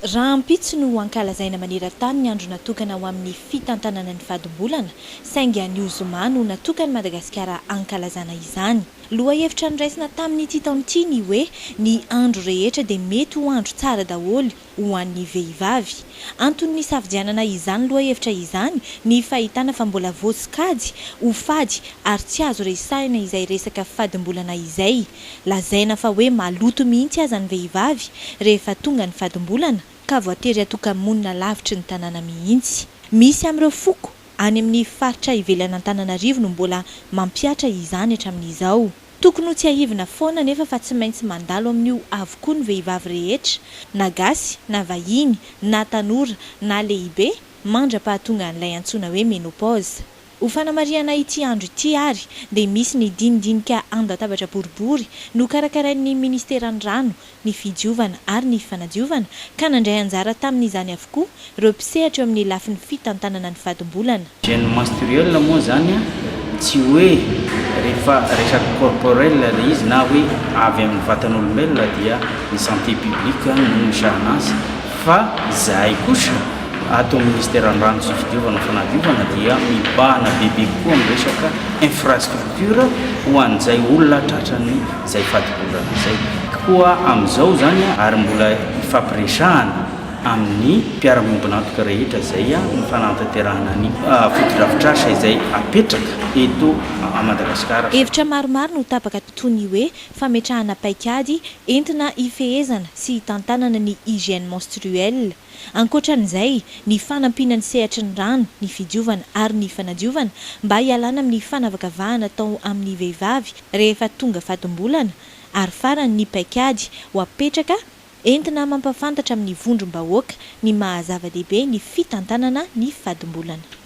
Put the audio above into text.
Raha ampitso no ankalazaina maneran-tany ny andro natokana ho amin'ny fitantanana ny fadimbolana, saingy anio zoma no natokany Madagasikara ankalazana izany. Lohahevitra niraisina tamin'ity taona ity ny hoe ny andro rehetra dia mety ho andro tsara daholo ho an'ny vehivavy. Antony safidianana izany lohahevitra izany ny fahitana fa mbola voatsikady, ho fady ary tsy azo resahina izay resaka fadimbolana izay. Lazaina fa hoe maloto mihitsy aza ny vehivavy rehefa tonga ny fadimbolana ka voatery atoka-monina lavitry ny tanàna mihitsy. Misy amin'ireo foko any amin'ny faritra ivelany Antananarivo no mbola mampiatra izany hatramin'izao. Tokony ho tsy ahivina foana nefa fa tsy maintsy mandalo amin'io avokoa ny vehivavy rehetra, na gasy, na vahiny, na tanora, na lehibe, mandra-pahatonga an'ilay antsoina hoe ménopause. Ho fanamariana ity andro ity ary dia misy ny dinidinika andatabatra boribory no karakarain'ny Ministeran'ny Rano, ny fidiovana ary ny fanadiovana ka nandray anjara tamin'izany avokoa ireo mpisehatra eo amin'ny lafin'ny fitantanana ny fadimbolana. Hygiène menstruelle moa zany tsy hoe rehefa resaka corporel izy na hoe avy amin'ny vatan'olombelona dia ny santé publique no misahana azy, fa zahay kosa ato Ministeran'ny Rano sy fidiovana fanadiovana dia mibahana bebe koa amin'ny resaka infrastructure ho an'izay olona tratran'ny izay fadimbolana izay koa amin'izao zany ary mbola ifampiresahana amin'ny mpiara-miombinantoka rehetra izay ny fanantanterahana ny foto-drafitrasa izay apetraka eto a Madagasikara. Hevitra maromaro no tapaka toy ny hoe fametrahana paikady entina ifehezana sy hitantanana ny hygiène menstruelle. Ankoatran'izay, ny fanampiana ny sehatry ny rano, ny fidiovana ary ny fanadiovana mba hialana amin'ny fanavakavahana atao amin'ny vehivavy rehefa tonga fadimbolana, ary farany ny paikady ho apetraka entina mampafantatra amin'ny vondrom-bahoaka ny mahazava-dehibe ny fitantanana ny fadimbolana.